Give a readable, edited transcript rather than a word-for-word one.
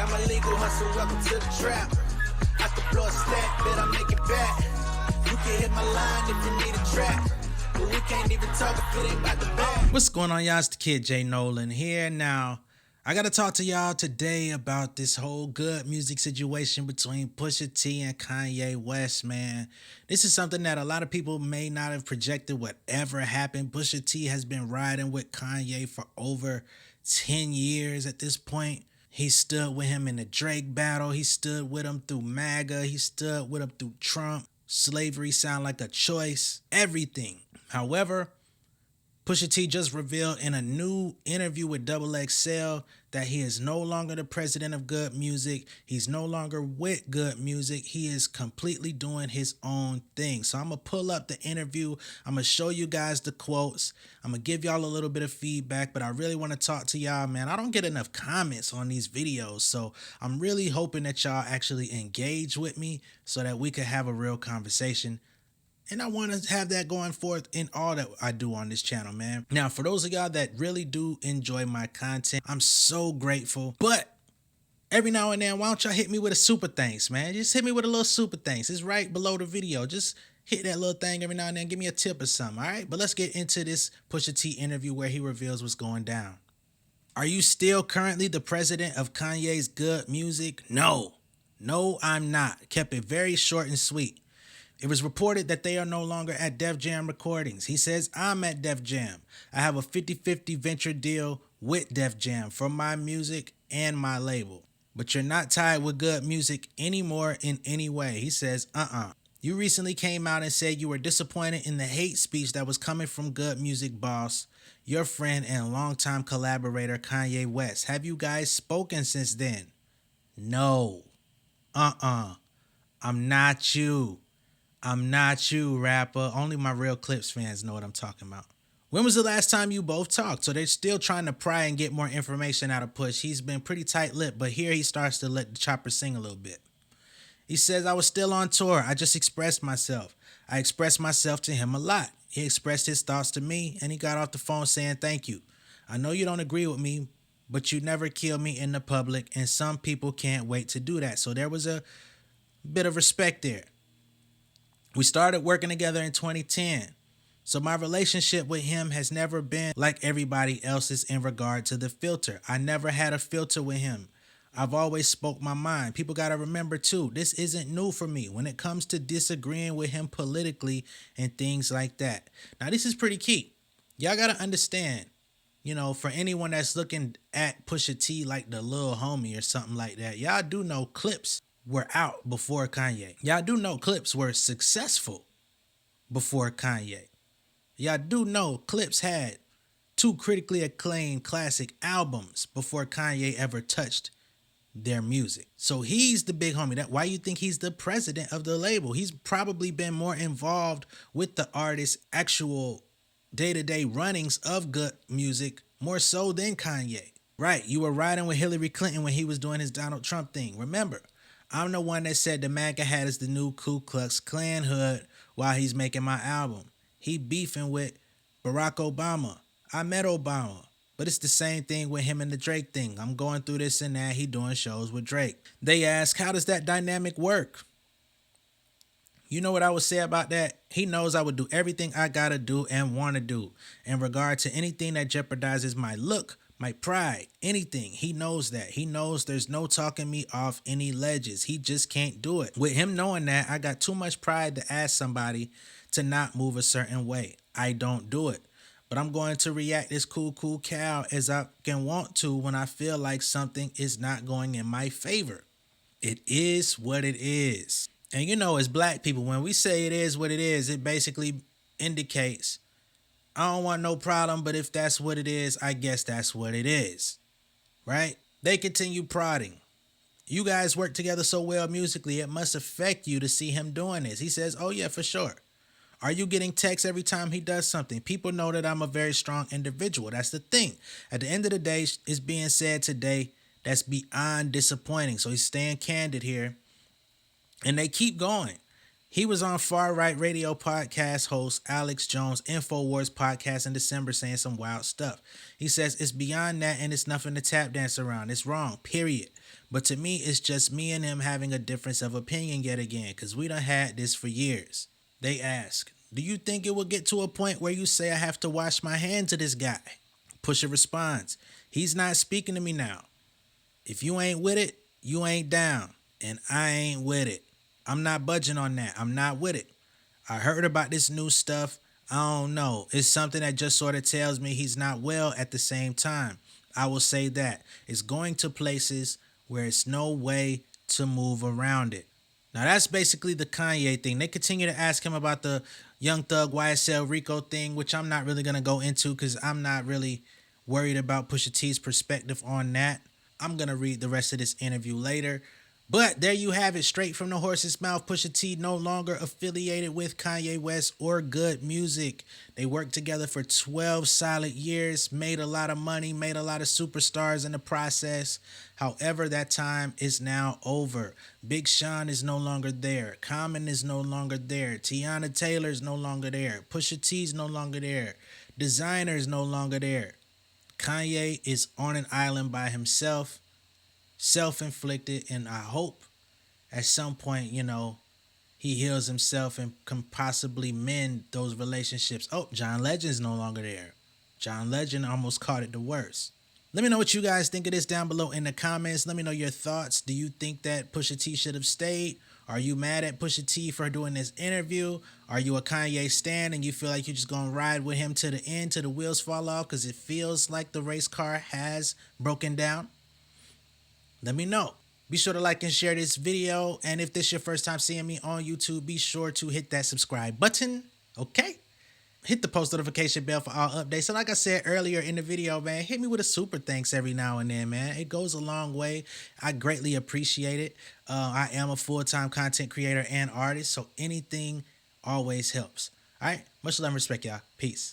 I'm a legal hustle, welcome to the trap. I can blow a stack, bet I make it back. You can hit my line if you need a track. But we can't even talk if it ain't about the bag. What's going on, y'all? It's the kid J Nolan here. Now, I got to talk to y'all today about this whole good music situation between Pusha T and Kanye West, man. This is something that a lot of people may not have projected would ever happen. Pusha T has been riding with Kanye for over 10 years at this point. He stood with him in the Drake battle. He stood with him through MAGA. He stood with him through Trump. Slavery sound like a choice. Everything. However, Pusha T just revealed in a new interview with XXL that he is no longer the president of good music. He's no longer with good music. He is completely doing his own thing. So I'm going to pull up the interview. I'm going to show you guys the quotes. I'm going to give y'all a little bit of feedback, but I really want to talk to y'all, man. I don't get enough comments on these videos, so I'm really hoping that y'all actually engage with me so that we could have a real conversation. And I want to have that going forth in all that I do on this channel, man. Now, for those of y'all that really do enjoy my content, I'm so grateful. But every now and then, why don't y'all hit me with a super thanks, man? Just hit me with a little super thanks. It's right below the video. Just hit that little thing every now and then. Give me a tip or something, all right? But let's get into this Pusha T interview where he reveals what's going down. Are you still currently the president of Kanye's good music? No. No, I'm not. Kept it very short and sweet. It was reported that they are no longer at Def Jam Recordings. He says, I'm at Def Jam. I have a 50-50 venture deal with Def Jam for my music and my label. But you're not tied with good music anymore in any way. He says, You recently came out and said you were disappointed in the hate speech that was coming from good music boss, your friend and longtime collaborator Kanye West. Have you guys spoken since then? No. I'm not you. I'm not you, rapper. Only my Real Clips fans know what I'm talking about. When was the last time you both talked? So they're still trying to pry and get more information out of Push. He's been pretty tight-lipped, but here he starts to let the chopper sing a little bit. He says, I was still on tour. I just expressed myself. I expressed myself to him a lot. He expressed his thoughts to me, and he got off the phone saying thank you. I know you don't agree with me, but you never kill me in the public, and some people can't wait to do that. So there was a bit of respect there. We started working together in 2010. So my relationship with him has never been like everybody else's in regard to the filter. I never had a filter with him. I've always spoke my mind. People got to remember too, this isn't new for me when it comes to disagreeing with him politically and things like that. Now this is pretty key. Y'all got to understand, you know, for anyone that's looking at Pusha T like the little homie or something like that, y'all do know clips were out before Kanye. Y'all do know clips were successful before Kanye. Y'all do know clips had 2 critically acclaimed classic albums before Kanye ever touched their music. So he's the big homie. That why you think he's the president of the label? He's probably been more involved with the artist's actual day-to-day runnings of good music more so than Kanye. Right, you were riding with Hillary Clinton when he was doing his Donald Trump thing. Remember, I'm the one that said the MAGA hat is the new Ku Klux Klan hood while he's making my album. He beefing with Barack Obama. I met Obama. But it's the same thing with him and the Drake thing. I'm going through this and that. He doing shows with Drake. They ask, how does that dynamic work? You know what I would say about that? He knows I would do everything I gotta do and want to do in regard to anything that jeopardizes my look, my pride, anything. He knows that. He knows there's no talking me off any ledges. He just can't do it. With him knowing that, I got too much pride to ask somebody to not move a certain way. I don't do it. But I'm going to react as cool cow as I can want to when I feel like something is not going in my favor. It is what it is. And you know, as black people, when we say it is what it is, it basically indicates I don't want no problem, but if that's what it is, I guess that's what it is, right? They continue prodding. You guys work together so well musically, it must affect you to see him doing this. He says, oh yeah, for sure. Are you getting texts every time he does something? People know that I'm a very strong individual. That's the thing. At the end of the day, it's being said today that's beyond disappointing. So he's staying candid here. And they keep going. He was on Far Right Radio podcast host Alex Jones' InfoWars podcast in December saying some wild stuff. He says it's beyond that and it's nothing to tap dance around. It's wrong, period. But to me, it's just me and him having a difference of opinion yet again, because we done had this for years. They ask, do you think it will get to a point where you say I have to wash my hands of this guy? Pusha responds, he's not speaking to me now. If you ain't with it, you ain't down. And I ain't with it. I'm not budging on that. I'm not with it. I heard about this new stuff. I don't know. It's something that just sort of tells me he's not well at the same time. I will say that. It's going to places where it's no way to move around it. Now that's basically the Kanye thing. They continue to ask him about the Young Thug YSL Rico thing, which I'm not really going to go into because I'm not really worried about Pusha T's perspective on that. I'm going to read the rest of this interview later. But there you have it, straight from the horse's mouth. Pusha T no longer affiliated with Kanye West or Good Music. They worked together for 12 solid years, made a lot of money, made a lot of superstars in the process. However, that time is now over. Big Sean is no longer there. Common is no longer there. Tiana Taylor is no longer there. Pusha T is no longer there. Designer is no longer there. Kanye is on an island by himself, self-inflicted, and I hope at some point, he heals himself and can possibly mend those relationships. Oh, John Legend's no longer there. John Legend almost caught it the worst. Let me know what you guys think of this down below in the comments. Let me know your thoughts. Do you think that Pusha T should have stayed? Are you mad at Pusha T for doing this interview? Are you a Kanye stan and you feel like you're just going to ride with him to the end till the wheels fall off because it feels like the race car has broken down? Let me know. Be sure to like and share this video. And if this is your first time seeing me on YouTube, be sure to hit that subscribe button. Okay? Hit the post notification bell for all updates. And like I said earlier in the video, man, hit me with a super thanks every now and then, man. It goes a long way. I greatly appreciate it. I am a full-time content creator and artist, so anything always helps. All right? Much love and respect, y'all. Peace.